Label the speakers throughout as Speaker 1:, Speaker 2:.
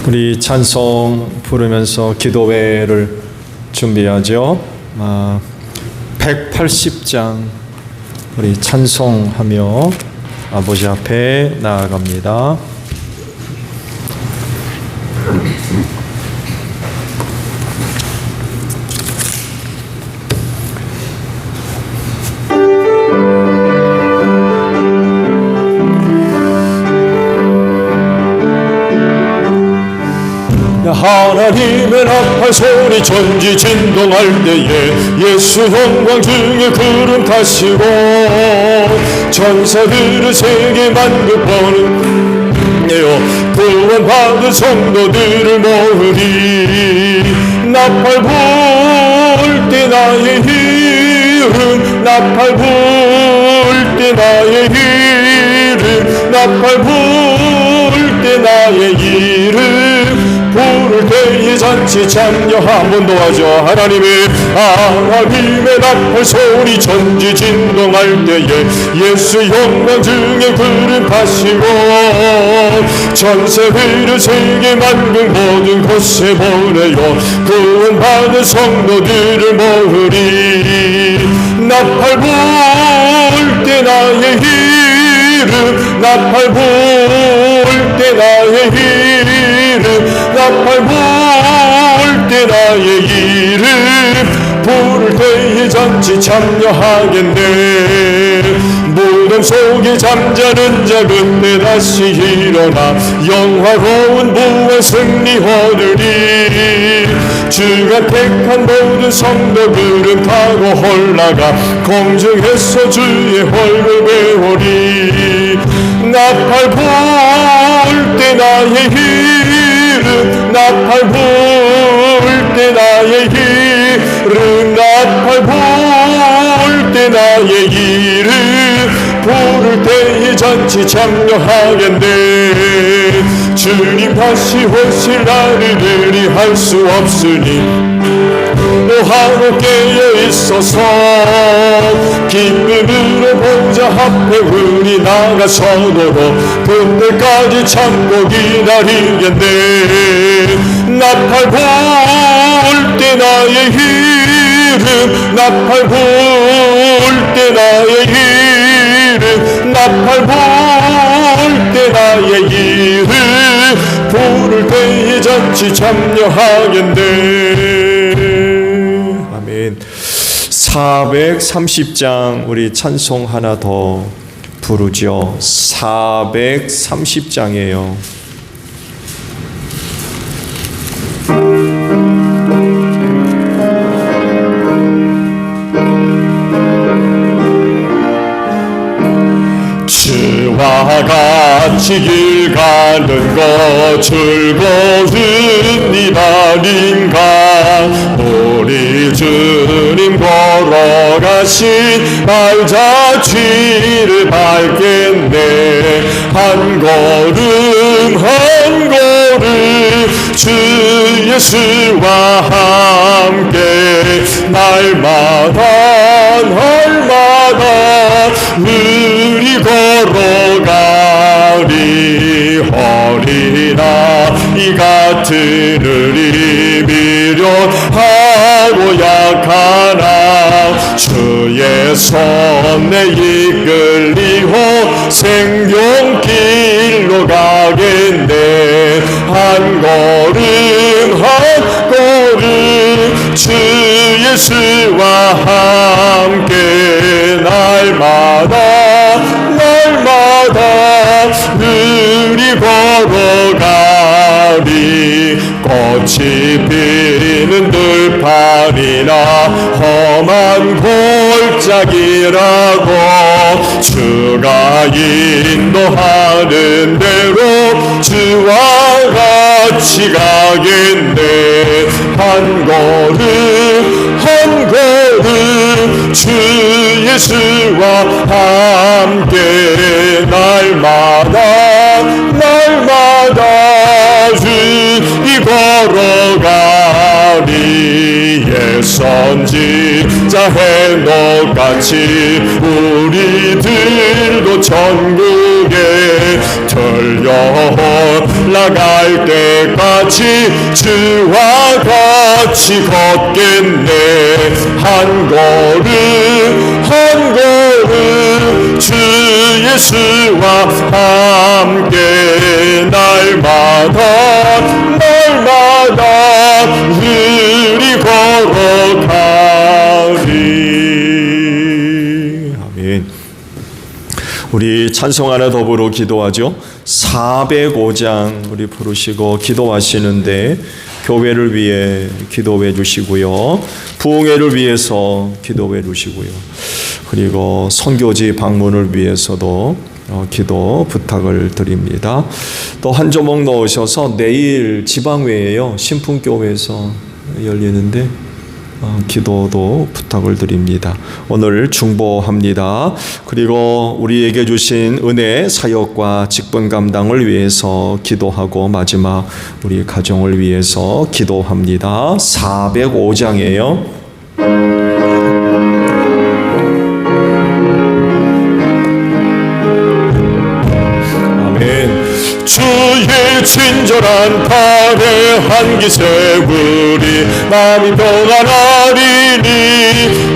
Speaker 1: 우리 찬송 부르면서 기도회를 준비하죠. 180장 우리 찬송하며 아버지 앞에 나아갑니다. 하나님의 나팔 소리 전지 진동할 때에 예수 영광 중에 구름 타시고 천사들을 세계 만국보는 구원받은 성도들을 모으리. 나팔 불 때 나의 이름, 나팔 불 때 나의 이름, 나팔 불 때 나의 이름, 부를 때에 잔치 참여 한번 도와줘. 하나님의 나팔 소리 전지 진동할 때에 예수 영광 중에 구름 타시고 천사들을 세계 만국 모든 곳에 보내요. 구원받은 성도들을 모으리. 나팔 불 때 나의 이름, 나팔 불 때 나의 이름, 나팔 불 때 나의 이름, 부를 때에 잔치 참여하겠네. 무덤 속에 잠자는 자 그때 다시 일어나 영화로운 부활 승리 얻으리. 주가 택한 모든 성도들은 타고 올라가 공중에서 주의 얼굴 배우리. 나팔 불 때 나의 이름, 나팔 불 때 나의 이름, 나팔 불 때 나의 이름, 부를 때에 잔치 참여하겠네. 주님 다시 오실 날을 의리할 수 없으니 노하고 깨어 있어서 기쁨으로 보좌 앞에 우리 나가서도록 그때까지 참고 기다리겠네. 나팔 불 때 나의 이름, 나팔 불 때 나의 이름, 나팔 불 때 나의 이름, 부를 때에 잔치 참여하겠네. 아멘. 430장 우리 찬송 하나 더 부르죠. 430장이에요. 주와 같이 길 가는 것 즐거운 일 아닌가. 우리 주님 걸어가신 발자취를 밟겠네. 한 걸음 한 걸음 주 예수와 함께 날마다 날마다 우리 걸어가리. 어린아 이 같은 우리 미련하고 약하나 주의 손에 이끌리고 생명길로 가겠네. 한 걸음 한 걸음 주 예수와 함께 날마다 날마다 우리 걸어가리. 꽃이 피는 들판이나 험한 골짜기라고 주가 인도하는 대로 주와 같이 가겠네. 한 걸음 한 걸음 주 예수와 함께 날마다 날마다 주이 걸어가리. 예선지자 해놓같이 우리들도 천국에 들려 나갈 때까지 같이 주와 같이 걷겠네. 한 걸음 한 걸음 주 예수와 함께 날마다 우리 걸어가리. 아멘. 우리 찬송 하나 더불어 기도하죠. 405장 우리 부르시고 기도하시는데 교회를 위해 기도해 주시고요, 부흥회를 위해서 기도해 주시고요, 그리고 선교지 방문을 위해서도 기도 부탁을 드립니다. 또 한 조목 넣으셔서 내일 지방회예요. 신풍교회에서 열리는데 기도도 부탁을 드립니다. 오늘 중보합니다. 그리고 우리에게 주신 은혜, 사역과 직분 감당을 위해서 기도하고 마지막 우리 가정을 위해서 기도합니다. 405장이에요. 주의 친절한 팔에 한기 세우리. 마음이 평안하리니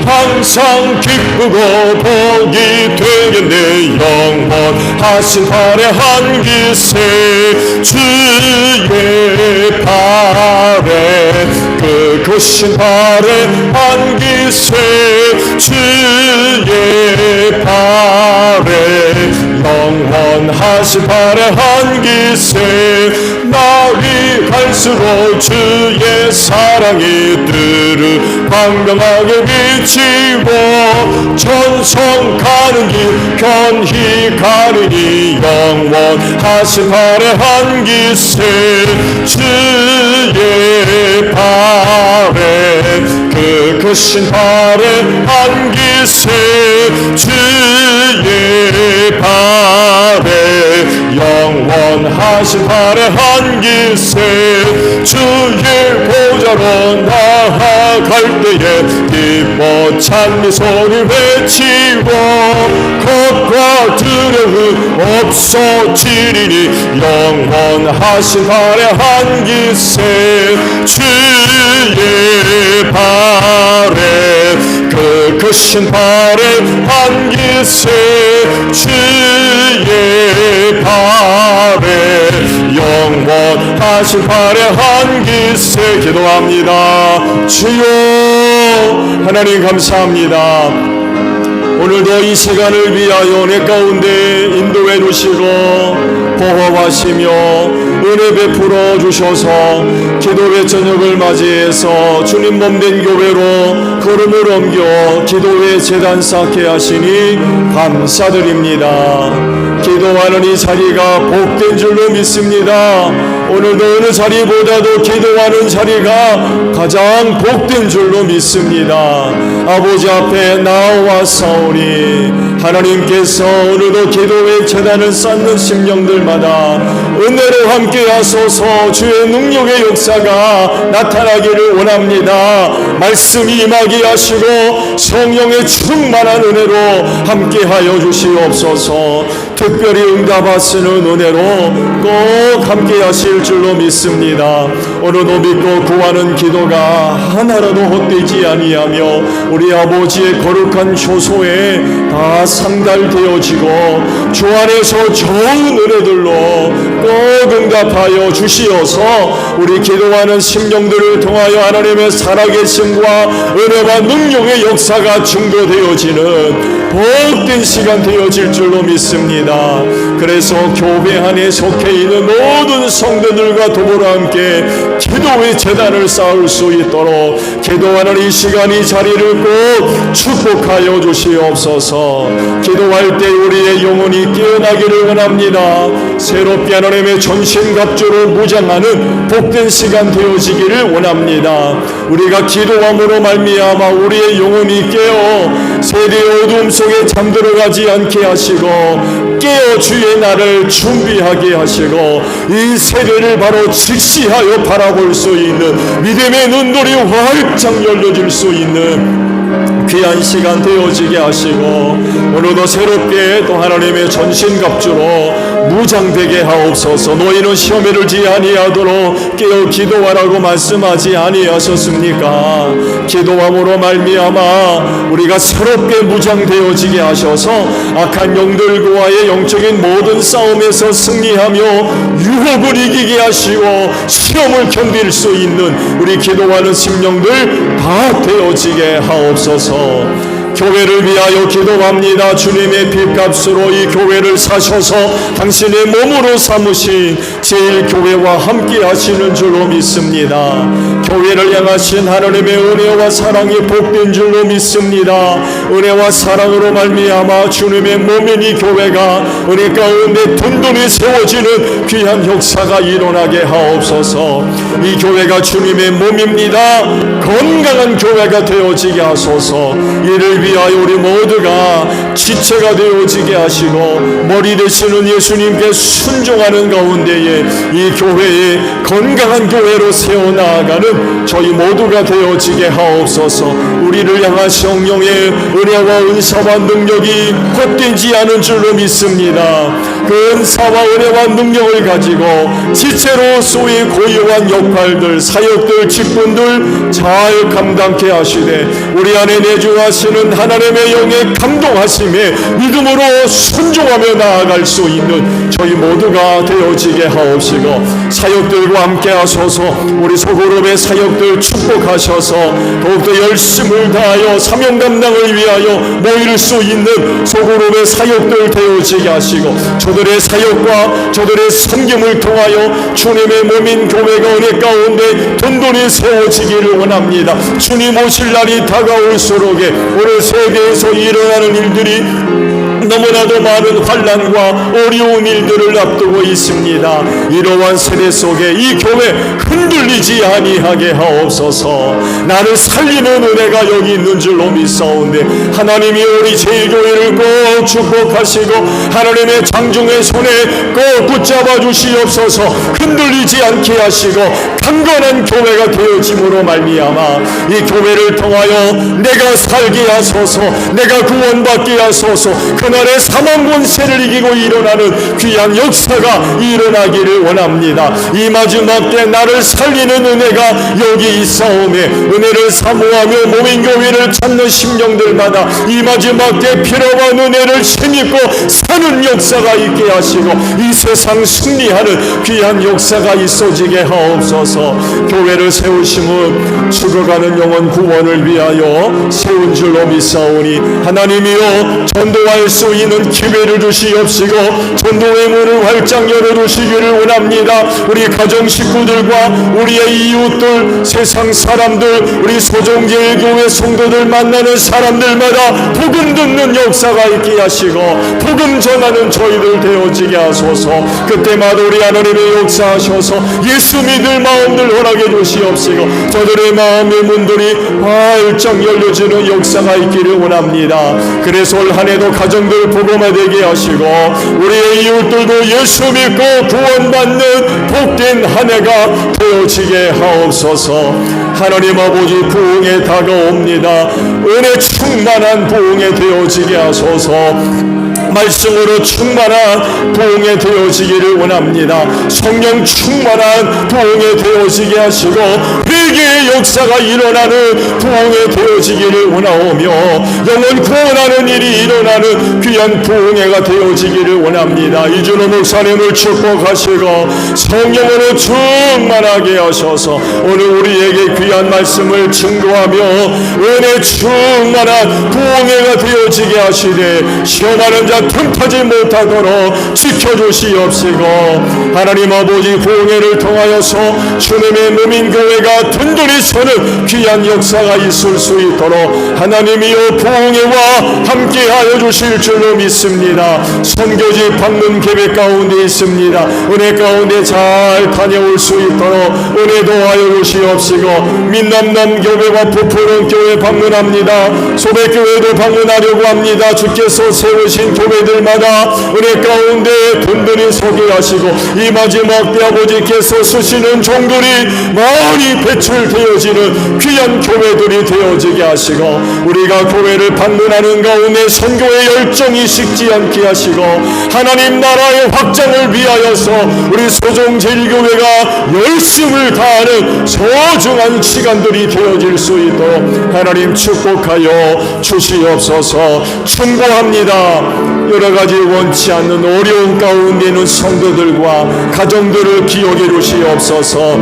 Speaker 1: 항상 기쁘고 복이 되겠네. 영원하신 팔에 한기 세. 주의 팔에 그 거신 팔에 한기 세. 주의 팔에 영원하신 팔에 한기세. 날이 갈수록 주의 사랑이 뜨르 광명하게 비치고 천성 가는 길 견히 가르니 영원하신 팔에 한기세. 주의 팔에 그 거신 팔에 한기세. 주의 팔에 영원하신 팔에 한기세. 주의 보좌로 나아갈 때에 기뻐 찬미 소리 외치고 겁과 두려움 없어지리니 영원하신 팔에 한기세. 주의 팔에 그 거신 팔에 한기세. 주의 팔에 영원하신 팔에 한기세. 기도합니다. 주여 하나님 감사합니다. 오늘도 이 시간을 위하여 내 가운데 인도해 주시고 보호하시며 은혜 베풀어 주셔서 기도회 저녁을 맞이해서 주님 몸된 교회로 걸음을 옮겨 기도회 재단 쌓게 하시니 감사드립니다. 기도하는 이 자리가 복된 줄로 믿습니다. 오늘도 어느 자리보다도 기도하는 자리가 가장 복된 줄로 믿습니다. 아버지 앞에 나와사오니 하나님께서 오늘도 기도의 재단을 쌓는 심령들마다 은혜로 함께 하소서. 주의 능력의 역사가 나타나기를 원합니다. 말씀이 임하게 하시고 성령의 충만한 은혜로 함께 하여 주시옵소서. 특별히 응답하시는 은혜로 꼭 함께 하실 줄로 믿습니다. 오늘도 믿고 구하는 기도가 하나라도 헛되지 아니하며 우리 아버지의 거룩한 효소에 다 상달되어지고 주 안에서 좋은 은혜들로 꼭 응답하여 주시어서 우리 기도하는 심령들을 통하여 하나님의 살아계심과 은혜와 능력의 역사가 증거되어지는 복된 시간 되어질 줄로 믿습니다. 그래서 교회 안에 속해 있는 모든 성도들과 더불어 함께 기도의 재단을 쌓을 수 있도록 기도하는 이 시간 이 자리를 꼭 축복하여 주시옵소서. 기도할 때 우리의 영혼이 깨어나기를 원합니다. 새롭게 하나님의 전신갑주로 무장하는 복된 시간 되어지기를 원합니다. 우리가 기도함으로 말미암아 우리의 영혼이 깨어 세대의 어둠 속에 잠들어가지 않게 하시고 깨어 주의 날을 준비하게 하시고 이 세대를 바로 직시하여 바라볼 수 있는 믿음의 눈돌이 활짝 열려질 수 있는 귀한 시간 되어지게 하시고 오늘도 새롭게 또 하나님의 전신갑주로 무장되게 하옵소서. 너희는 시험에 들지 아니하도록 깨어 기도하라고 말씀하지 아니하셨습니까? 기도함으로 말미암아 우리가 새롭게 무장되어지게 하셔서 악한 영들과의 영적인 모든 싸움에서 승리하며 유혹을 이기게 하시고 시험을 견딜 수 있는 우리 기도하는 심령들 다 되어지게 하옵소서. 교회를 위하여 기도합니다. 주님의 핏값으로 이 교회를 사셔서 당신의 몸으로 삼으신 제일교회와 함께 하시는 줄로 믿습니다. 교회를 향하신 하나님의 은혜와 사랑이 복된 줄로 믿습니다. 은혜와 사랑으로 말미암아 주님의 몸인 이 교회가 은혜 가운데 든든히 세워지는 귀한 역사가 일어나게 하옵소서. 이 교회가 주님의 몸입니다. 건강한 교회가 되어지게 하소서. 이를 위하여 우리 모두가 지체가 되어지게 하시고 머리 되시는 예수님께 순종하는 가운데에 이 교회에 건강한 교회로 세워나가는 저희 모두가 되어지게 하옵소서. 우리를 향한 성령의 은혜와 은사와 능력이 헛되지 않은 줄로 믿습니다. 그 은사와 은혜와 능력을 가지고 지체로서의 고유한 역할들, 사역들, 직분들 잘 감당케 하시되 우리 안에 내주하시는 하나님의 영의 감동하심에 믿음으로 순종하며 나아갈 수 있는 저희 모두가 되어지게 하옵시고 사역들과 함께 하소서. 우리 소그룹의 사역들 축복하셔서 더욱더 열심을 다하여 사명 감당을 위하여 모일 수 있는 소그룹의 사역들 되어지게 하시고 저들의 사역과 저들의 섬김을 통하여 주님의 몸인 교회가 은혜 가운데 든든히 세워지기를 원합니다. 주님 오실 날이 다가올수록에 오늘 세계에서 일어나는 일들이 너무나도 많은 환난과 어려운 일들을 앞두고 있습니다. 이러한 세대 속에 이 교회 흔들리지 아니하게 하옵소서. 나를 살리는 은혜가 여기 있는 줄로 믿사온데 하나님이 우리 제일교회를 꼭 축복하시고 하나님의 장중의 손에 꼭 붙잡아 주시옵소서. 흔들리지 않게 하시고 강건한 교회가 되어짐으로 말미암아 이 교회를 통하여 내가 살게 하소서. 내가 구원받게 하소서. 그날의 사망 권세를 이기고 일어나는 귀한 역사가 일어나기를 원합니다. 이 마지막 때 나를 살리는 은혜가 여기 있사오매 은혜를 사모하며 몸인 교회를 찾는 심령들마다 이 마지막 때 필요한 은혜를 힘입고 사는 역사가 있게 하시고 이 세상 승리하는 귀한 역사가 있어지게 하옵소서. 교회를 세우심은 죽어가는 영혼 구원을 위하여 세운 줄로 믿사오니 하나님이여 전도할 수 있는 기회를 주시옵시고 전도의 문을 활짝 열어주시기를 원합니다. 우리 가정 식구들과 우리의 이웃들, 세상 사람들, 우리 소정제일교회 성도들 만나는 사람들마다 복음 듣는 역사가 있게 하시고 복음 전하는 저희들 되어지게 하소서. 그때마다 우리 하나님의 역사하셔서 예수 믿을 마음들 허락해 주시옵시고 저들의 마음의 문들이 활짝 열려지는 역사가 있기를 원합니다. 그래서 올 한해도 가정들 복음화되게 하시고 우리의 이웃들도 예수 믿고 구원받는 복된 한 해가 되어지게 하옵소서. 하나님 아버지 부흥에 다가옵니다. 은혜 충만한 부흥에 되어지게 하소서. 말씀으로 충만한 부흥에 되어지기를 원합니다. 성령 충만한 부흥에 되어지게 하시고 회개의 역사가 일어나는 부흥에 되어지기를 원하오며 영혼 구원하는 일이 일어나는 귀한 부흥회가 되어지기를 원합니다. 이준호 목사님을 축복하시고 성령으로 충만하게 하셔서 오늘 우리에게 귀한 말씀을 증거하며 은혜 충만한 부흥회가 되어지게 하시되 시험하는 자 틈타지 못하도록 지켜주시옵시고 하나님 아버지 부흥회를 통하여서 주님의 몸인 교회가 든든히 서는 귀한 역사가 있을 수 있도록 하나님이여 부흥회와 함께하여 주실 줄로 믿습니다. 선교지 방문 계획 가운데 있습니다. 은혜 가운데 잘 다녀올 수 있도록 은혜 더하여 주시옵시고 민남남 교회와 부푸른 교회 방문합니다. 소백교회도 방문하려고 합니다. 주께서 세우신 교회들마다 은혜 가운데 분들이 서게 하시고 이 마지막 때 아버지께서 쓰시는 종들이 많이 배출되어지는 귀한 교회들이 되어지게 하시고 우리가 교회를 방문하는 가운데 선교의 열정이 식지 않게 하시고 하나님 나라의 확장을 위하여서 우리 소정제일교회가 열심을 다하는 소중한 시간들이 되어질 수 있도록 하나님 축복하여 주시옵소서. 충고합니다. 여러 가지 원치 않는 어려운 가운데 있는 성도들과 가정들을 기억해 주시옵소서.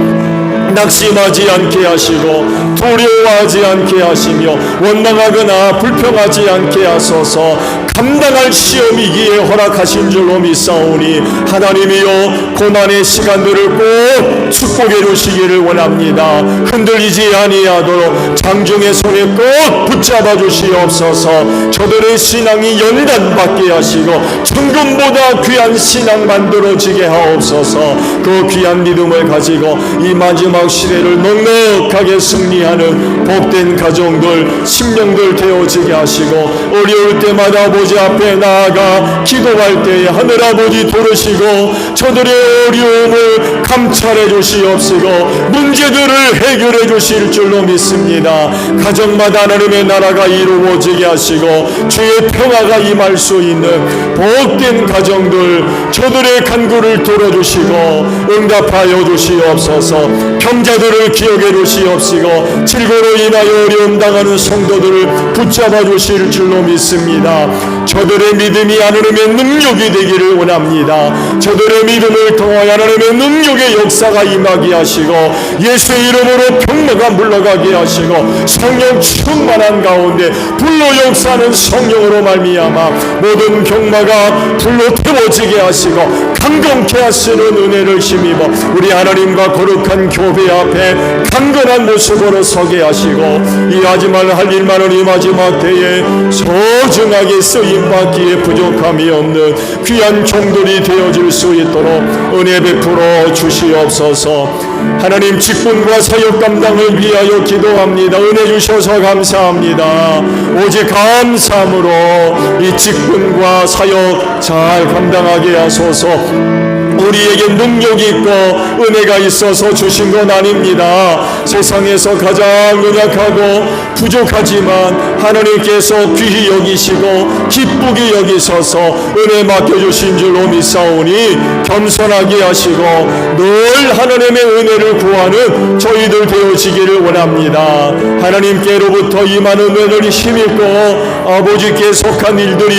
Speaker 1: 낙심하지 않게 하시고 두려워하지 않게 하시며 원망하거나 불평하지 않게 하소서. 감당할 시험이기에 허락하신 줄로 믿사오니 하나님이여 고난의 시간들을 꼭 축복해 주시기를 원합니다. 흔들리지 아니하도록 장중의 손에 꼭 붙잡아 주시옵소서. 저들의 신앙이 연단받게 하시고 천금보다 귀한 신앙 만들어지게 하옵소서. 그 귀한 믿음을 가지고 이 마지막 시대를 넉넉하게 승리하는 복된 가정들 심령들 되어지게 하시고 어려울 때마다 아버지 앞에 나아가 기도할 때에 하늘아버지 들으시고 저들의 어려움을 감찰해 주시옵시고 문제들을 해결해 주실 줄로 믿습니다. 가정마다 하나님의 나라가 이루어지게 하시고 주의 평화가 임할 수 있는 복된 가정들 저들의 간구를 들어주시고 응답하여 주시옵소서. 병자들을 기억해 주시옵시고 질고로 인하여 어려움 당하는 성도들을 붙잡아 주실 줄로 믿습니다. 저들의 믿음이 하나님의 능력이 되기를 원합니다. 저들의 믿음을 통하여 하나님의 능력의 역사가 임하게 하시고 예수의 이름으로 병마가 물러가게 하시고 성령 충만한 가운데 불로 역사하는 성령으로 말미암아 모든 병마가 불로 태워지게 하시고 강건케 하시는 은혜를 힘입어 우리 하나님과 거룩한 교회 앞에 강건한 모습으로 서게 하시고 이 하지만 할 일만은 이 마지막 때에 소중하게 쓰임받기에 부족함이 없는 귀한 종들이 되어질 수 있도록 은혜 베풀어 주시옵소서. 하나님 직분과 사역 감당을 위하여 기도합니다. 은혜 주셔서 감사합니다. 오직 감사함으로 이 직분과 사역 잘 감당하게 하소서. 우리에게 능력이 있고 은혜가 있어서 주신 건 아닙니다. 세상에서 가장 연약하고 부족하지만 하나님께서 귀히 여기시고 기쁘게 여기셔서 은혜 맡겨주신 줄로 믿사오니 겸손하게 하시고 늘 하나님의 은혜를 구하는 저희들 되어지기를 원합니다. 하나님께로부터 임하는 은혜를 힘입고 아버지께 속한 일들이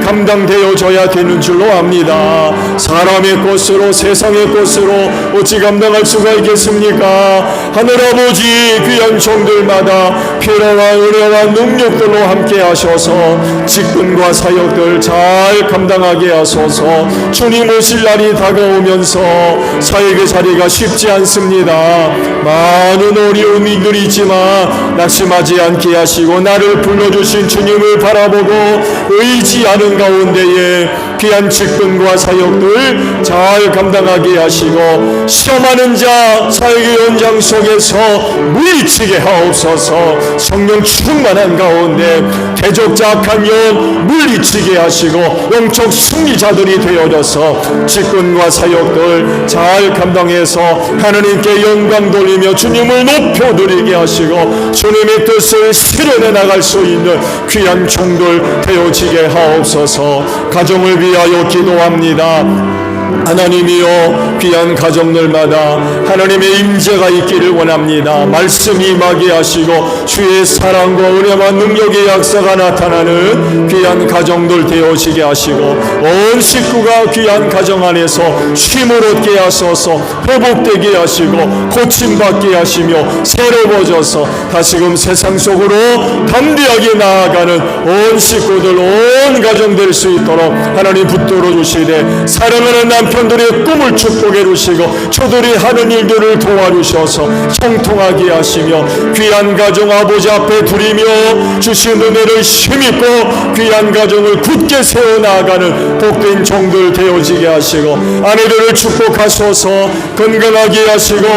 Speaker 1: 감당되어져야 되는 줄로 압니다. 사람의 것으로 세상의 것으로 어찌 감당할 수가 있겠습니까? 하늘아버지 귀한 종들마다 피로와 은혜와 능력들로 함께 하셔서 직분과 사역들 잘 감당하게 하소서. 주님 오실 날이 다가오면서 사역의 자리가 쉽지 않습니다. 많은 어려운 일들이 있지만 낙심하지 않게 하시고 나를 불러주신 주님을 바라보고 의지하는 가운데에 귀한 직분과 사역들 잘 감당하게 하시고 시험하는 자 사역의 연장 속에서 물리치게 하옵소서. 성령 충만한 가운데 대적자 악한 영 물리치게 하시고 영적 승리자들이 되어져서 직분과 사역들 잘 감당해서 하나님께 영광 돌리며 주님을 높여드리게 하시고 주님의 뜻을 실현해 나갈 수 있는 귀한 종들 되어지게 하옵소서. 가정을 위하여 기도합니다. 하나님이여 귀한 가정들마다 하나님의 임재가 있기를 원합니다. 말씀이 임하게 하시고 주의 사랑과 은혜와 능력의 역사가 나타나는 귀한 가정들 되어지게 하시고 온 식구가 귀한 가정 안에서 쉼을 얻게 하소서. 회복되게 하시고 고침받게 하시며 새로워져서 다시금 세상 속으로 담대하게 나아가는 온 식구들 온 가정 될 수 있도록 하나님 붙들어 주시되 사랑하는 남편들의 꿈을 축복해 주시고 저들이 하는 일들을 도와주셔서 형통하게 하시며 귀한 가정 아버지 앞에 드리며 주신 은혜를 힘입고 귀한 가정을 굳게 세워나가는 복된 종들 되어지게 하시고 아내들을 축복하셔서 건강하게 하시고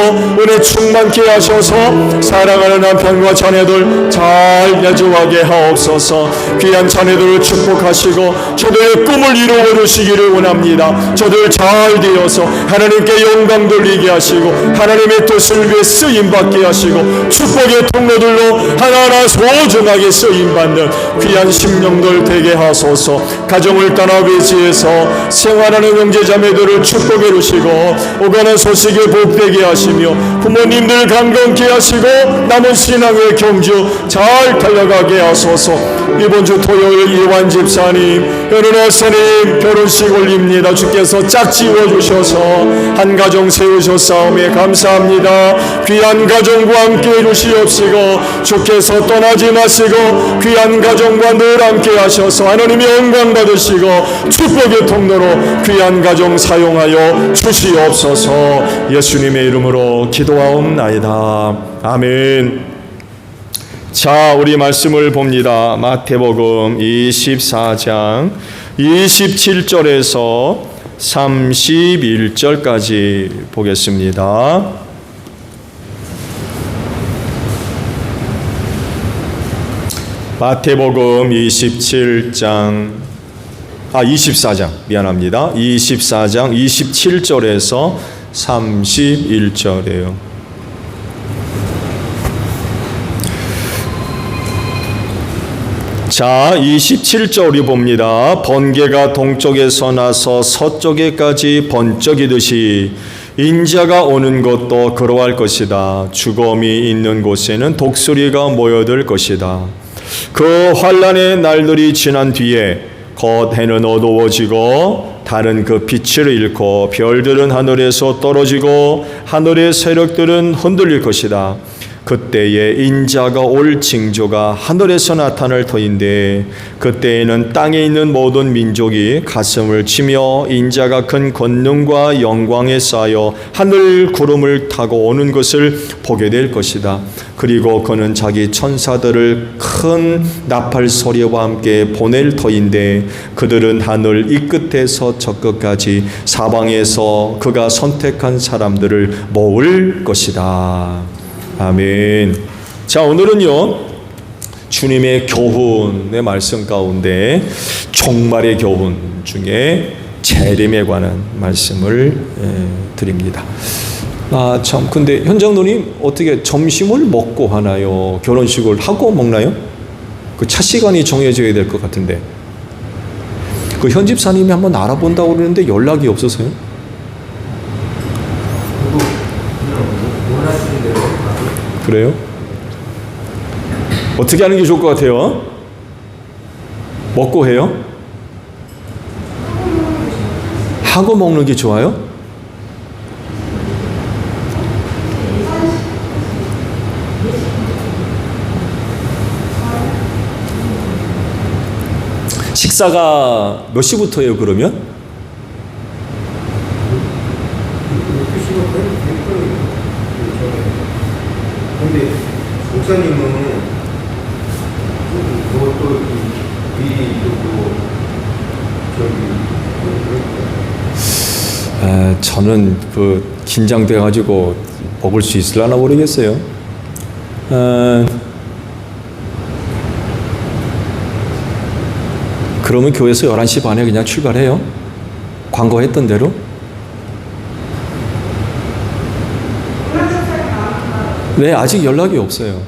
Speaker 1: 은혜 충만케 하셔서 사랑하는 남편과 자녀들 잘 내조하게 하옵소서. 귀한 자녀들을 축복하시고 저들의 꿈을 이루어 주시기를 원합니다. 저들 잘 되어서 하나님께 영광 돌리게 하시고 하나님의 뜻을 위해 쓰임받게 하시고 축복의 통로들로 하나하나 소중하게 쓰임받는 귀한 심령들 되게 하소서. 가정을 떠나 외지에서 생활하는 형제자매들을 축복해 주시고 오가는 소식에 복되게 하시며 부모님들 강건케 하시고 남은 신앙의 경주 잘 달려가게 하소서. 이번 주 토요일 이완 집사님, 연은아 스님 결혼식 올립니다. 주께서 짝지어 주셔서 한 가정 세우셨사오매 감사합니다. 귀한 가정과 함께 해주시옵시고 주께서 떠나지 마시고 귀한 가정과 늘 함께 하셔서 하나님의 영광 받으시고 축복의 통로로 귀한 가정 사용하여 주시옵소서. 예수님의 이름으로 기도하옵나이다. 아멘. 자, 우리 말씀을 봅니다. 마태복음 24장 27절에서 31절까지 보겠습니다. 마태복음 24장 미안합니다. 24장 27절에서 31절이에요. 자, 27절이 봅니다. 번개가 동쪽에서 나서 서쪽에까지 번쩍이듯이 인자가 오는 것도 그러할 것이다. 죽음이 있는 곳에는 독수리가 모여들 것이다. 그 환난의 날들이 지난 뒤에 곧 해는 어두워지고 달은 그 빛을 잃고 별들은 하늘에서 떨어지고 하늘의 세력들은 흔들릴 것이다. 그때에 인자가 올 징조가 하늘에서 나타날 터인데 그때에는 땅에 있는 모든 민족이 가슴을 치며 인자가 큰 권능과 영광에 쌓여 하늘 구름을 타고 오는 것을 보게 될 것이다. 그리고 그는 자기 천사들을 큰 나팔 소리와 함께 보낼 터인데 그들은 하늘 이 끝에서 저 끝까지 사방에서 그가 선택한 사람들을 모을 것이다. 아멘. 자, 오늘은요 주님의 교훈의 말씀 가운데 종말의 교훈 중에 재림에 관한 말씀을 드립니다. 참, 근데 현장노님 어떻게 점심을 먹고 하나요? 결혼식을 하고 먹나요? 그 차 시간이 정해져야 될 것 같은데 그 현집사님이 한번 알아본다고 그러는데 연락이 없어서요. 그래요? 어떻게 하는 게 좋을 것 같아요? 먹고 해요? 하고 먹는 게 좋아요? 식사가 몇 시부터예요, 그러면?
Speaker 2: 근데 목사님은 그것도 미리
Speaker 1: 저는 긴장돼 가지고 먹을 수 있을라나 모르겠어요. 그러면 교회에서 11시 반에 그냥 출발해요? 광고했던 대로? 네, 아직 연락이 없어요.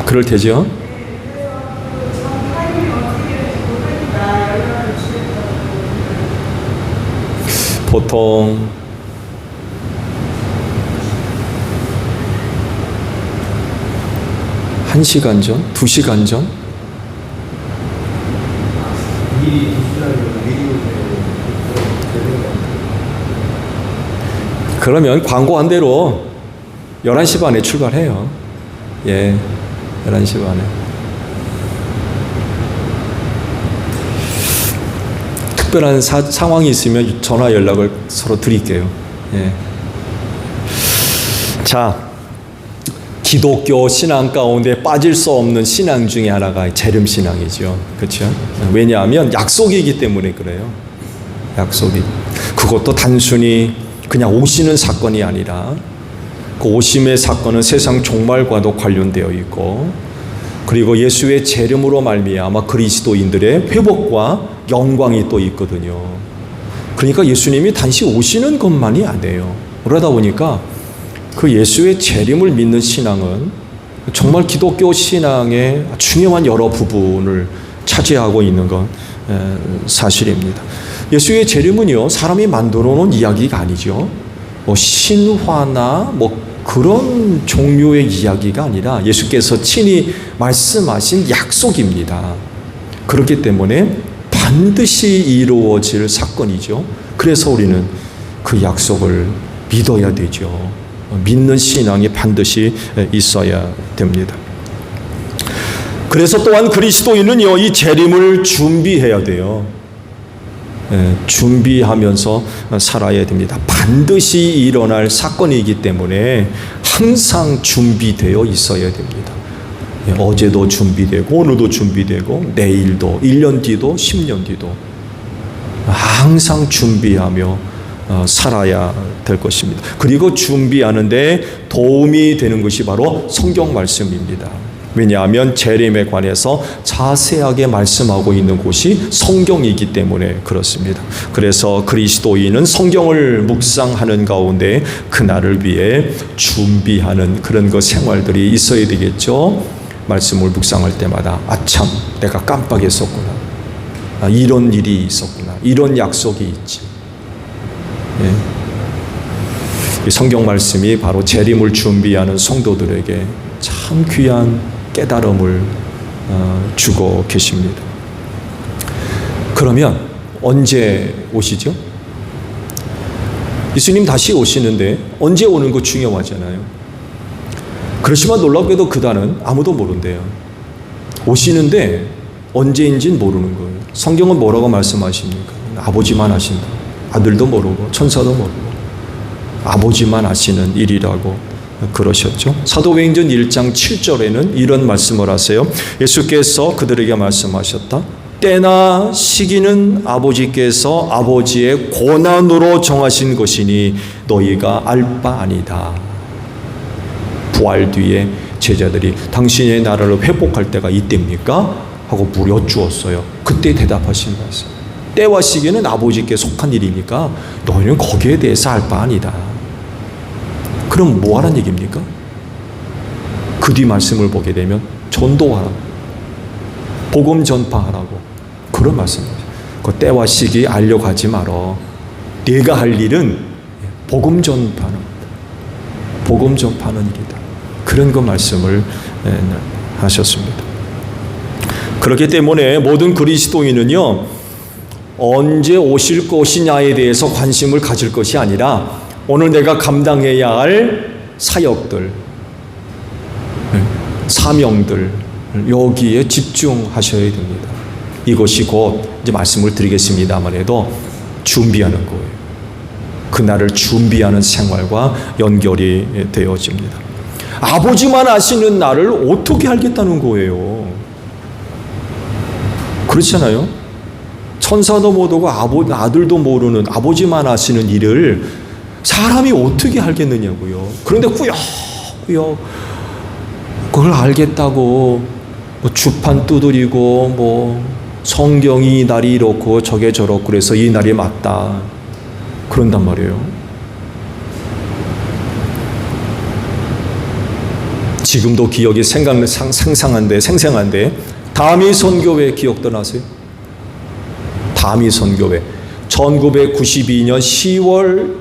Speaker 1: 그럴 테죠? 보통 한 시간 전? 2시간 전? 그러면 광고한 대로 11시 반에 출발해요. 예. 11시 반에. 특별한 상황이 있으면 전화 연락을 서로 드릴게요. 예. 자, 기독교 신앙 가운데 빠질 수 없는 신앙 중에 하나가 재림신앙이죠. 그렇죠? 왜냐하면 약속이기 때문에 그래요. 약속이. 그것도 단순히 그냥 오시는 사건이 아니라 그 오심의 사건은 세상 종말과도 관련되어 있고, 그리고 예수의 재림으로 말미암아 그리스도인들의 회복과 영광이 또 있거든요. 그러니까 예수님이 단지 오시는 것만이 아니에요. 그러다 보니까 그 예수의 재림을 믿는 신앙은 정말 기독교 신앙의 중요한 여러 부분을 차지하고 있는 건 사실입니다. 예수의 재림은요, 사람이 만들어 놓은 이야기가 아니죠. 신화나 그런 종류의 이야기가 아니라 예수께서 친히 말씀하신 약속입니다. 그렇기 때문에 반드시 이루어질 사건이죠. 그래서 우리는 그 약속을 믿어야 되죠. 믿는 신앙이 반드시 있어야 됩니다. 그래서 또한 그리스도인은요, 이 재림을 준비해야 돼요. 준비하면서 살아야 됩니다. 반드시 일어날 사건이기 때문에 항상 준비되어 있어야 됩니다. 어제도 준비되고 오늘도 준비되고 내일도 1년 뒤도 10년 뒤도 항상 준비하며 살아야 될 것입니다. 그리고 준비하는데 도움이 되는 것이 바로 성경 말씀입니다. 왜냐하면 재림에 관해서 자세하게 말씀하고 있는 곳이 성경이기 때문에 그렇습니다. 그래서 그리스도인은 성경을 묵상하는 가운데 그날을 위해 준비하는 그런 그 생활들이 있어야 되겠죠. 말씀을 묵상할 때마다 참 내가 깜빡했었구나. 이런 일이 있었구나. 이런 약속이 있지. 이 성경 말씀이 바로 재림을 준비하는 성도들에게 참 귀한 깨달음을 주고 계십니다. 그러면 언제 오시죠? 예수님 다시 오시는데 언제 오는 거 중요하잖아요. 그렇지만 놀랍게도 그날은 아무도 모른대요. 오시는데 언제인지는 모르는 거예요. 성경은 뭐라고 말씀하십니까? 아버지만 아신다. 아들도 모르고 천사도 모르고 아버지만 아시는 일이라고 그러셨죠. 사도행전 1장 7절에는 이런 말씀을 하세요. 예수께서 그들에게 말씀하셨다. 때나 시기는 아버지께서 아버지의 고난으로 정하신 것이니 너희가 알 바 아니다. 부활 뒤에 제자들이 당신의 나라를 회복할 때가 이때입니까? 하고 물어 주었어요. 그때 대답하신 말씀. 때와 시기는 아버지께 속한 일이니까 너희는 거기에 대해서 알 바 아니다. 그럼 뭐 하라는 얘기입니까? 그 뒤 말씀을 보게 되면 전도하라고, 복음 전파하라고 그런 말씀이죠. 그 때와 시기 알려가지 말어. 네가 할 일은 복음 전파는 일이다. 그런 그 말씀을 하셨습니다. 그렇기 때문에 모든 그리스도인은요, 언제 오실 것이냐에 대해서 관심을 가질 것이 아니라 오늘 내가 감당해야 할 사역들, 사명들, 여기에 집중하셔야 됩니다. 이것이 곧 이제 말씀을 드리겠습니다만 해도 준비하는 거예요. 그날을 준비하는 생활과 연결이 되어집니다. 아버지만 아시는 나를 어떻게 알겠다는 거예요? 그렇잖아요? 천사도 모르고 아들도 모르는 아버지만 아시는 일을 사람이 어떻게 알겠느냐고요. 그런데 꾸역꾸역 그걸 알겠다고 주판 두드리고 성경이 이 날이 이렇고 저게 저렇고 그래서 이 날이 맞다 그런단 말이에요. 지금도 기억이 생생한데 다미 선교회 기억도 나세요? 다미 선교회 1992년 10월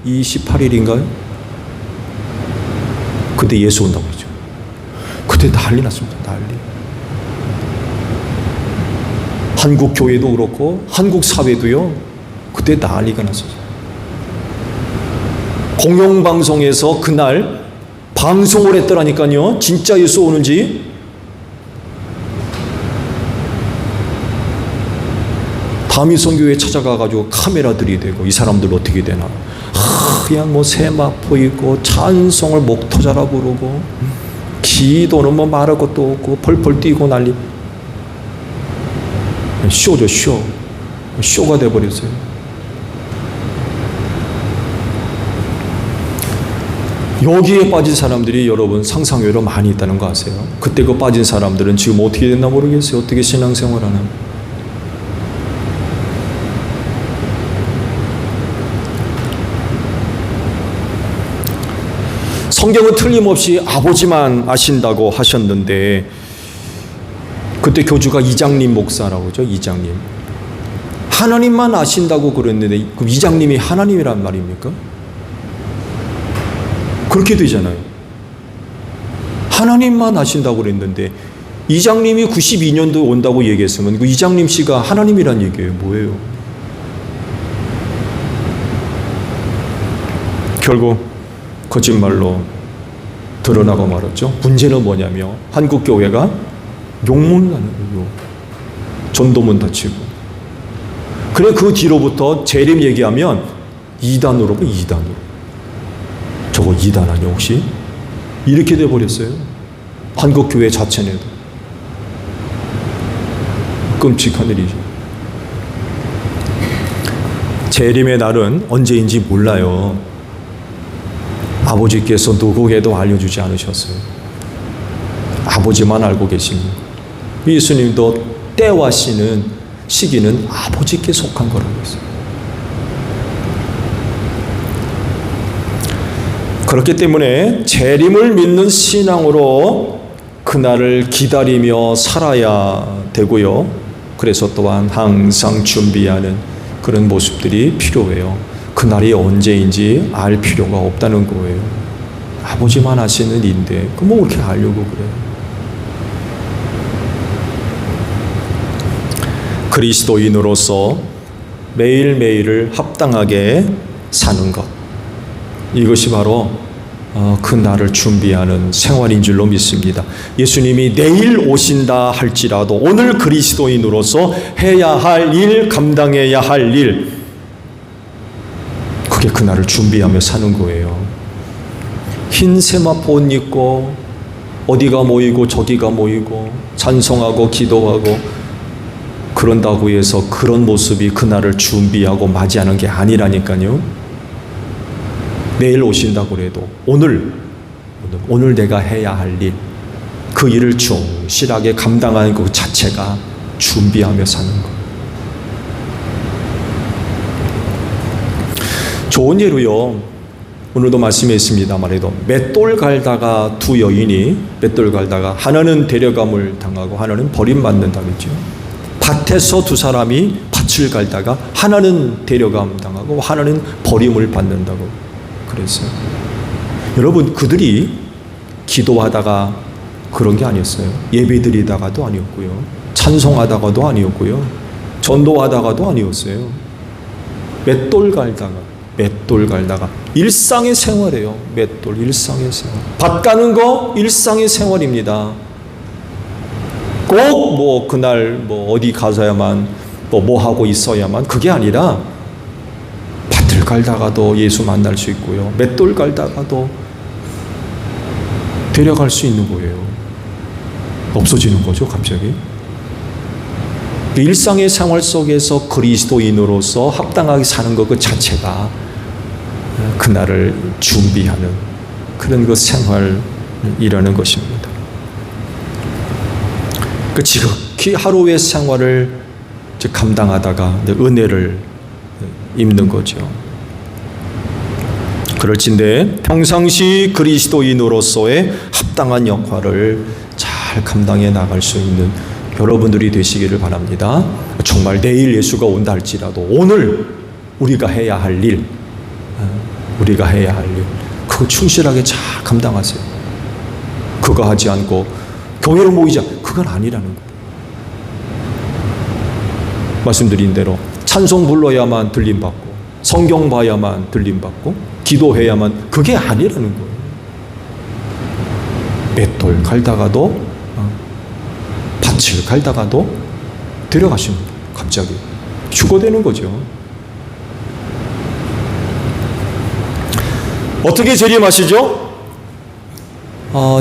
Speaker 1: 28일인가요? 그때 예수 온다고 그러죠. 그때 난리 났습니다. 난리. 한국 교회도 그렇고 한국 사회도요. 그때 난리가 났었어요. 공영방송에서 그날 방송을 했더라니까요. 진짜 예수 오는지 다미성교회 찾아가가지고 카메라 들이대고 이 사람들 어떻게 되나. 그냥 뭐 세마포 있고 찬송을 목 터져라 부르고 기도는 뭐 말할 것도 없고 펄펄 뛰고 난리. 쇼죠, 쇼. 쇼가 돼버렸어요. 여기에 빠진 사람들이 여러분 상상외로 많이 있다는 거 아세요? 그때 그 빠진 사람들은 지금 어떻게 됐나 모르겠어요. 어떻게 신앙생활 하나. 성경은 틀림없이 아버지만 아신다고 하셨는데 그때 교주가 이장님 목사라고 하죠. 이장님. 하나님만 아신다고 그랬는데 그럼 이장님이 하나님이란 말입니까? 그렇게 되잖아요. 하나님만 아신다고 그랬는데 이장님이 92년도에 온다고 얘기했으면 그 이장님 씨가 하나님이란 얘기예요. 뭐예요? 결국 거짓말로 드러나고 말았죠. 문제는 뭐냐면 한국 교회가 욕문하는 거예요. 전도문 닫히고. 그래 그 뒤로부터 재림 얘기하면 이단으로 봐. 이단으로. 저거 이단 아니야 혹시? 이렇게 돼버렸어요. 한국 교회 자체내도. 끔찍한 일이죠. 재림의 날은 언제인지 몰라요. 아버지께서 누구에도 알려주지 않으셨어요. 아버지만 알고 계십니다. 예수님도 때와 시기는 아버지께 속한 거라고 했어요. 그렇기 때문에 재림을 믿는 신앙으로 그날을 기다리며 살아야 되고요. 그래서 또한 항상 준비하는 그런 모습들이 필요해요. 그날이 언제인지 알 필요가 없다는 거예요. 아버지만 아시는 일인데 뭐 그렇게 알려고 그래요. 그리스도인으로서 매일매일을 합당하게 사는 것, 이것이 바로 그 날을 준비하는 생활인 줄로 믿습니다. 예수님이 내일 오신다 할지라도 오늘 그리스도인으로서 해야 할 일, 감당해야 할 일, 그게 그 날을 준비하며 사는 거예요. 흰 세마포 옷 입고 어디가 모이고 저기가 모이고 찬송하고 기도하고 그런다고 해서 그런 모습이 그 날을 준비하고 맞이하는 게 아니라니까요. 내일 오신다고 해도 오늘 내가 해야 할 일, 그 일을 충실하게 감당하는 것 자체가 준비하며 사는 것. 좋은 예로요. 오늘도 말씀에 있습니다. 말해도 맷돌 갈다가 두 여인이 맷돌 갈다가 하나는 데려감을 당하고 하나는 버림받는다고 했죠. 밭에서 두 사람이 밭을 갈다가 하나는 데려감 당하고 하나는 버림을 받는다고 그랬어요. 여러분, 그들이 기도하다가 그런 게 아니었어요. 예배드리다가도 아니었고요. 찬송하다가도 아니었고요. 전도하다가도 아니었어요. 맷돌 갈다가 일상의 생활이에요. 맷돌, 일상의 생활. 밭 가는 거 일상의 생활입니다. 꼭 뭐 그날 뭐 어디 가서야만 뭐 하고 있어야만 그게 아니라 밭을 갈다가도 예수 만날 수 있고요. 맷돌 갈다가도 데려갈 수 있는 거예요. 없어지는 거죠, 갑자기. 일상의 생활 속에서 그리스도인으로서 합당하게 사는 것 그 자체가 그날을 준비하는 그런 그 생활이라는 것입니다. 그 지극히 하루의 생활을 감당하다가 은혜를 입는 거죠. 그럴진데 평상시 그리스도인으로서의 합당한 역할을 잘 감당해 나갈 수 있는 여러분들이 되시기를 바랍니다. 정말 내일 예수가 온다 할지라도 오늘 우리가 해야 할 일, 그거 충실하게 잘 감당하세요. 그거 하지 않고 교회로 모이자, 그건 아니라는 거예요. 말씀드린 대로 찬송 불러야만 들림받고 성경 봐야만 들림받고 기도해야만, 그게 아니라는 거예요. 맷돌 갈다가도 밭을 갈다가도 데려가시는 거예요. 갑자기 휴거되는 거죠. 어떻게 재림하시죠?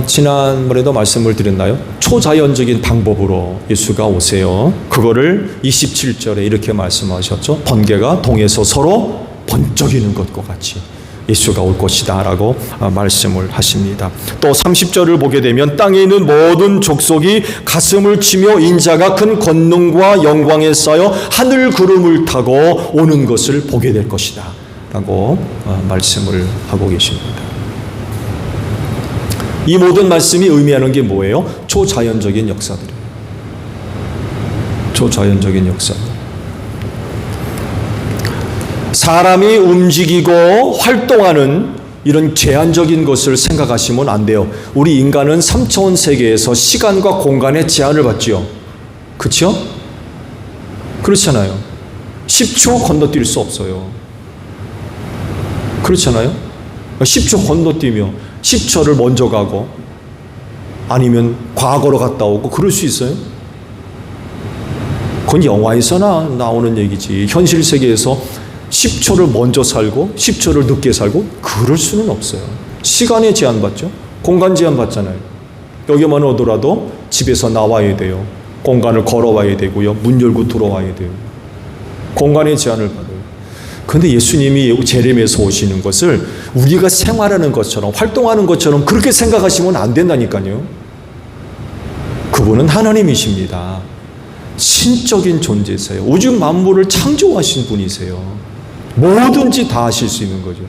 Speaker 1: 지난번에도 말씀을 드렸나요? 초자연적인 방법으로 예수가 오세요. 그거를 27절에 이렇게 말씀하셨죠. 번개가 동에서 서로 번쩍이는 것과 같이 예수가 올 것이다 라고 말씀을 하십니다. 또 30절을 보게 되면 땅에 있는 모든 족속이 가슴을 치며 인자가 큰 권능과 영광에 쌓여 하늘 구름을 타고 오는 것을 보게 될 것이다 라고 말씀을 하고 계십니다. 이 모든 말씀이 의미하는 게 뭐예요? 초자연적인 역사들이에요. 초자연적인 역사. 사람이 움직이고 활동하는 이런 제한적인 것을 생각하시면 안 돼요. 우리 인간은 3차원 세계에서 시간과 공간의 제한을 받죠. 그렇죠? 그렇잖아요. 10초 건너뛸 수 없어요. 그렇잖아요. 10초 건너뛰며 10초를 먼저 가고 아니면 과거로 갔다 오고 그럴 수 있어요? 그건 영화에서나 나오는 얘기지. 현실 세계에서 10초를 먼저 살고 10초를 늦게 살고 그럴 수는 없어요. 시간에 제한받죠. 공간 제한받잖아요. 여기만 오더라도 집에서 나와야 돼요. 공간을 걸어와야 되고요. 문 열고 들어와야 돼요. 공간의 제한을 받아요. 그런데 예수님이 재림에서 오시는 것을 우리가 생활하는 것처럼 활동하는 것처럼 그렇게 생각하시면 안 된다니까요. 그분은 하나님이십니다. 신적인 존재세요. 우주 만물을 창조하신 분이세요. 뭐든지 다 하실 수 있는 거죠.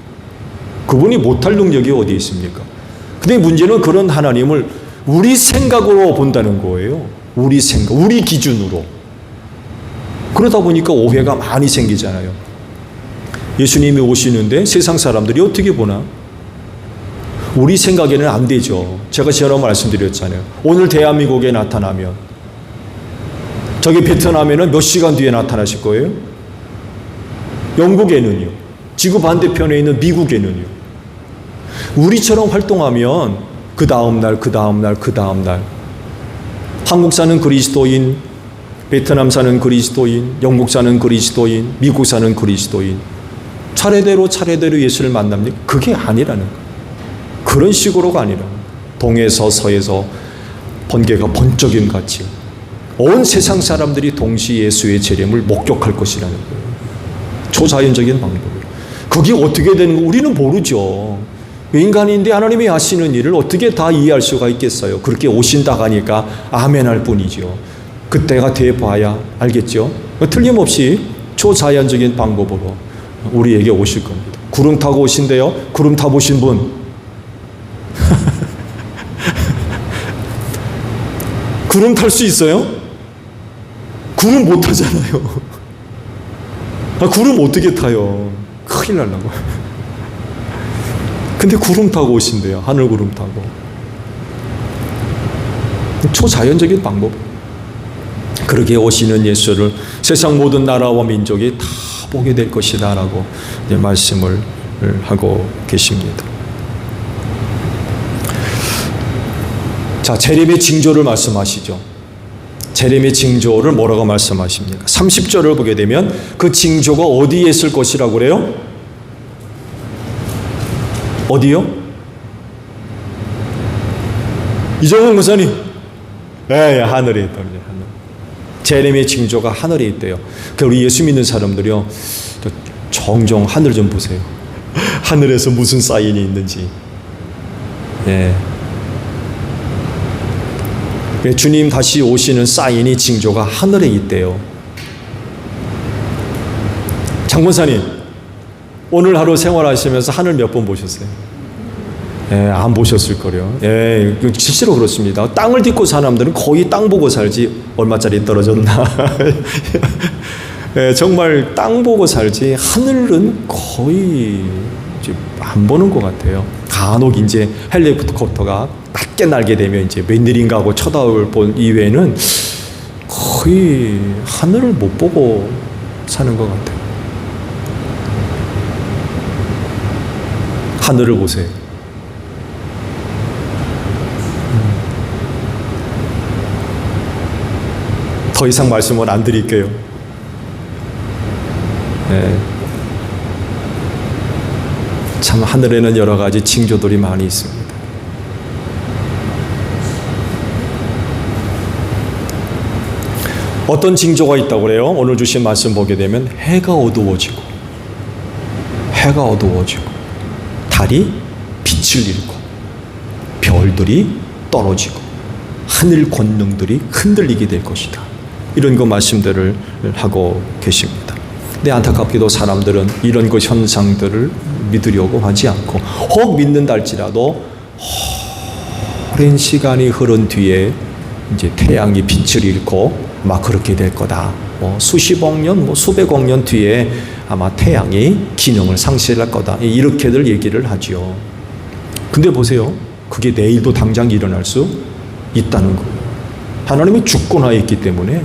Speaker 1: 그분이 못할 능력이 어디 있습니까? 근데 문제는 그런 하나님을 우리 생각으로 본다는 거예요. 우리 생각, 우리 기준으로. 그러다 보니까 오해가 많이 생기잖아요. 예수님이 오시는데 세상 사람들이 어떻게 보나? 우리 생각에는 안 되죠. 제가 지난번 말씀드렸잖아요. 오늘 대한민국에 나타나면 저기 베트남에는 몇 시간 뒤에 나타나실 거예요? 영국에는요. 지구 반대편에 있는 미국에는요. 우리처럼 활동하면 그 다음 날, 그 다음 날, 그 다음 날 한국 사는 그리스도인, 베트남 사는 그리스도인, 영국 사는 그리스도인, 미국 사는 그리스도인 차례대로 예수를 만납니까? 그게 아니라는 거예요. 그런 식으로가 아니라 동에서 서에서 번개가 번쩍임 같이 온 세상 사람들이 동시에 예수의 재림을 목격할 것이라는 거예요. 초자연적인 방법이에요. 그게 어떻게 되는 거 우리는 모르죠. 인간인데 하나님이 하시는 일을 어떻게 다 이해할 수가 있겠어요. 그렇게 오신다 하니까 아멘할 뿐이죠. 그때가 돼봐야 알겠죠. 틀림없이 초자연적인 방법으로 우리에게 오실 겁니다. 구름 타고 오신대요. 구름 타보신 분. 구름 탈 수 있어요? 구름 못 타잖아요. 구름 어떻게 타요? 큰일 날라고. 근데 구름 타고 오신대요. 하늘 구름 타고. 초자연적인 방법. 그렇게 오시는 예수를 세상 모든 나라와 민족이 다 보게 될 것이다 라고 말씀을 하고 계십니다. 자, 재림의 징조를 말씀하시죠. 재림의 징조를 뭐라고 말씀하십니까? 30절을 보게 되면 그 징조가 어디에 있을 것이라고 그래요? 어디요? 이정훈 목사님. 네, 하늘에 있다. 하늘. 재림의 징조가 하늘에 있대요. 그러니까 우리 예수 믿는 사람들이요, 종종 하늘 좀 보세요. 하늘에서 무슨 사인이 있는지. 예. 주님 다시 오시는 사인이 징조가 하늘에 있대요. 장군사님, 오늘 하루 생활하시면서 하늘 몇 번 보셨어요? 예, 안 보셨을 거래요. 예, 실제로 그렇습니다. 땅을 딛고 사는 사람들은 거의 땅 보고 살지 얼마짜리 떨어졌나. 예, 정말 땅 보고 살지 하늘은 거의 안 보는 것 같아요. 간혹 이제 헬리콥터가 낮게 날게 되면 이제 웬일인가 하고 쳐다볼 본 이외에는 거의 하늘을 못 보고 사는 것 같아요. 하늘을 보세요. 더 이상 말씀을 안 드릴게요. 참 하늘에는 여러 가지 징조들이 많이 있습니다. 어떤 징조가 있다고 그래요? 오늘 주신 말씀 보게 되면 해가 어두워지고 달이 빛을 잃고 별들이 떨어지고 하늘 권능들이 흔들리게 될 것이다. 이런 그 말씀들을 하고 계십니다. 근데 안타깝게도 사람들은 이런 그 현상들을 믿으려고 하지 않고 혹 믿는다 할지라도 오랜 시간이 흐른 뒤에 이제 태양이 빛을 잃고 아마 그렇게 될 거다. 수십억 년, 수백억 년 뒤에 아마 태양이 기능을 상실할 거다. 이렇게들 얘기를 하죠. 근데 보세요. 그게 내일도 당장 일어날 수 있다는 거예요. 하나님이 주권하에 있기 때문에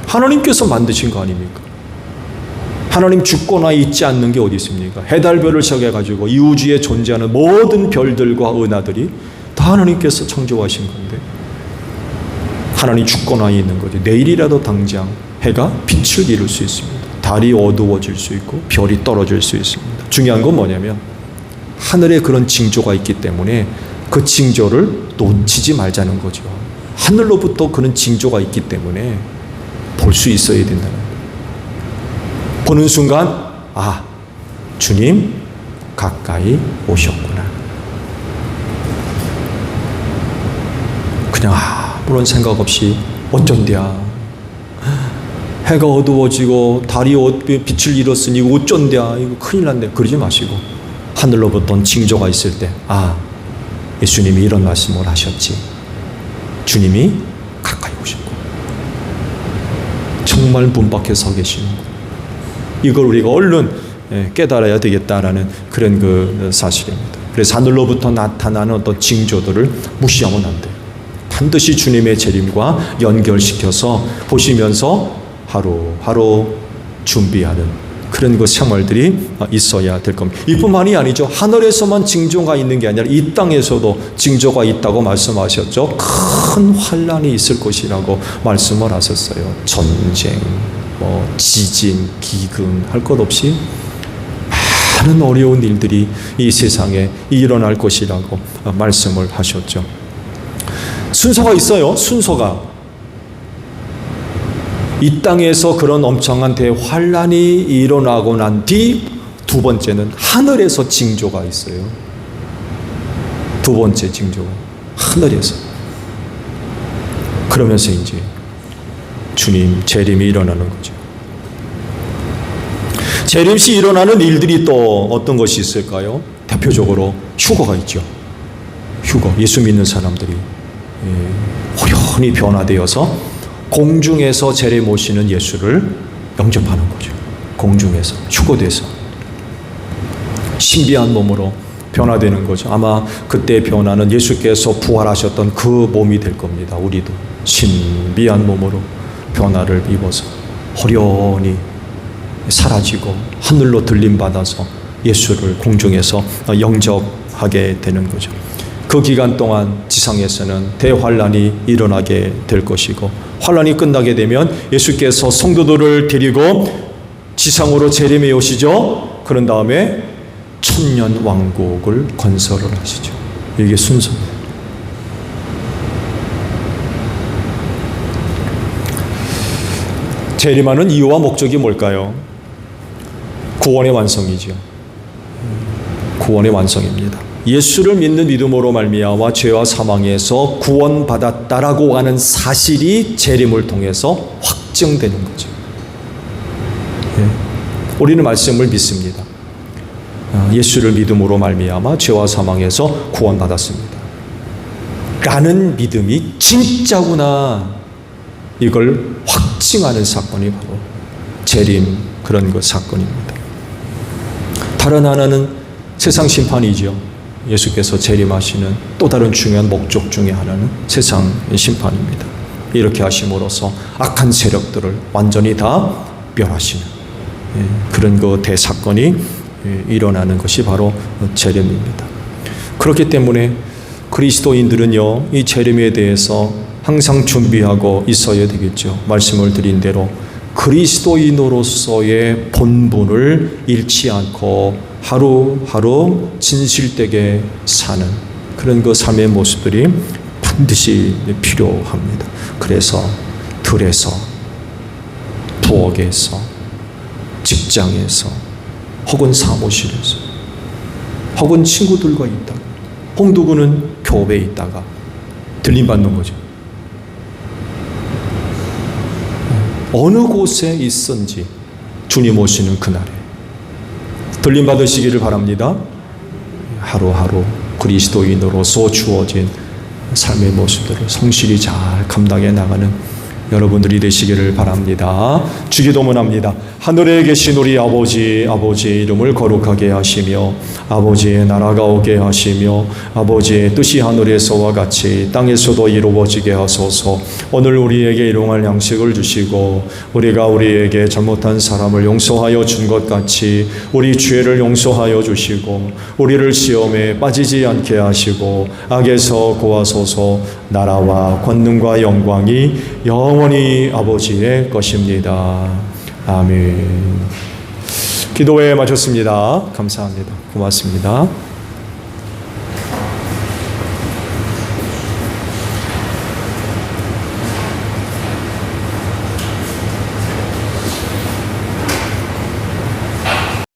Speaker 1: 하나님께서 만드신 거 아닙니까? 하나님 주권하에 있지 않는 게 어디 있습니까? 해달별을 시작해가지고 이 우주에 존재하는 모든 별들과 은하들이 다 하나님께서 창조하신 건데 하나님 주권하에 있는 거죠. 내일이라도 당장 해가 빛을 잃을 수 있습니다. 달이 어두워질 수 있고 별이 떨어질 수 있습니다. 중요한 건 뭐냐면 하늘에 그런 징조가 있기 때문에 그 징조를 놓치지 말자는 거죠. 하늘로부터 그런 징조가 있기 때문에 볼 수 있어야 된다는 거예요. 보는 순간 주님 가까이 오셨구나. 그냥 아무런 생각 없이 어쩐디야. 해가 어두워지고 달이 빛을 잃었으니 이거 어쩐디야. 이거 큰일 났네. 그러지 마시고 하늘로부터 징조가 있을 때 예수님이 이런 말씀을 하셨지. 주님이 가까이 오셨고 정말 문 밖에 서 계시는 거. 이걸 우리가 얼른 깨달아야 되겠다라는 그런 그 사실입니다. 그래서 하늘로부터 나타나는 어떤 징조들을 무시하면 안 돼요. 반드시 주님의 재림과 연결시켜서 보시면서 하루하루 준비하는 그런 그 생활들이 있어야 될 겁니다. 이뿐만이 아니죠. 하늘에서만 징조가 있는 게 아니라 이 땅에서도 징조가 있다고 말씀하셨죠. 큰 환란이 있을 것이라고 말씀을 하셨어요. 전쟁, 지진, 기근 할 것 없이 많은 어려운 일들이 이 세상에 일어날 것이라고 말씀을 하셨죠. 순서가 있어요. 순서가 이 땅에서 그런 엄청난 대환란이 일어나고 난 뒤 두 번째는 하늘에서 징조가 있어요. 두 번째 징조가 하늘에서. 그러면서 이제 주님 재림이 일어나는 거죠. 재림 시 일어나는 일들이 또 어떤 것이 있을까요? 대표적으로 휴거가 있죠. 휴거. 예수 믿는 사람들이 호련히 변화되어서 공중에서 재림 오시는 예수를 영접하는 거죠. 공중에서 휴거돼서 신비한 몸으로 변화되는 거죠. 아마 그때 변화는 예수께서 부활하셨던 그 몸이 될 겁니다. 우리도 신비한 몸으로 변화를 입어서 호련히 사라지고 하늘로 들림받아서 예수를 공중에서 영접하게 되는 거죠. 그 기간 동안 지상에서는 대환란이 일어나게 될 것이고 환란이 끝나게 되면 예수께서 성도들을 데리고 지상으로 재림해 오시죠. 그런 다음에 천년 왕국을 건설을 하시죠. 이게 순서입니다. 재림하는 이유와 목적이 뭘까요? 구원의 완성이죠. 구원의 완성입니다. 예수를 믿는 믿음으로 말미암아 죄와 사망에서 구원받았다라고 하는 사실이 재림을 통해서 확증되는 거죠. 우리는 말씀을 믿습니다. 예수를 믿음으로 말미암아 죄와 사망에서 구원받았습니다. 라는 믿음이 진짜구나. 이걸 확증하는 사건이 바로 재림 그런 것 사건입니다. 다른 하나는 세상 심판이죠. 예수께서 재림하시는 또 다른 중요한 목적 중에 하나는 세상 심판입니다. 이렇게 하심으로써 악한 세력들을 완전히 다 멸하시는 그런 그 대사건이 일어나는 것이 바로 재림입니다. 그렇기 때문에 그리스도인들은요, 이 재림에 대해서 항상 준비하고 있어야 되겠죠. 말씀을 드린 대로 그리스도인으로서의 본분을 잃지 않고 하루하루 진실되게 사는 그런 그 삶의 모습들이 반드시 필요합니다. 그래서 들에서, 부엌에서, 직장에서, 혹은 사무실에서, 혹은 친구들과 있다가, 홍두구는 교회에 있다가 들림받는 거죠. 어느 곳에 있은지 주님 오시는 그날에 들림받으시기를 바랍니다. 하루하루 그리스도인으로서 주어진 삶의 모습들을 성실히 잘 감당해 나가는 여러분들이 되시기를 바랍니다. 주기도문합니다. 하늘에 계신 우리 아버지, 아버지의 이름을 거룩하게 하시며 아버지의 나라가 오게 하시며 아버지의 뜻이 하늘에서와 같이 땅에서도 이루어지게 하소서. 오늘 우리에게 일용할 양식을 주시고 우리가 우리에게 잘못한 사람을 용서하여 준 것 같이 우리 죄를 용서하여 주시고 우리를 시험에 빠지지 않게 하시고 악에서 구하소서. 나라와 권능과 영광이 영원히 아버지의 것입니다. 아멘. 기도회 마쳤습니다. 감사합니다. 고맙습니다.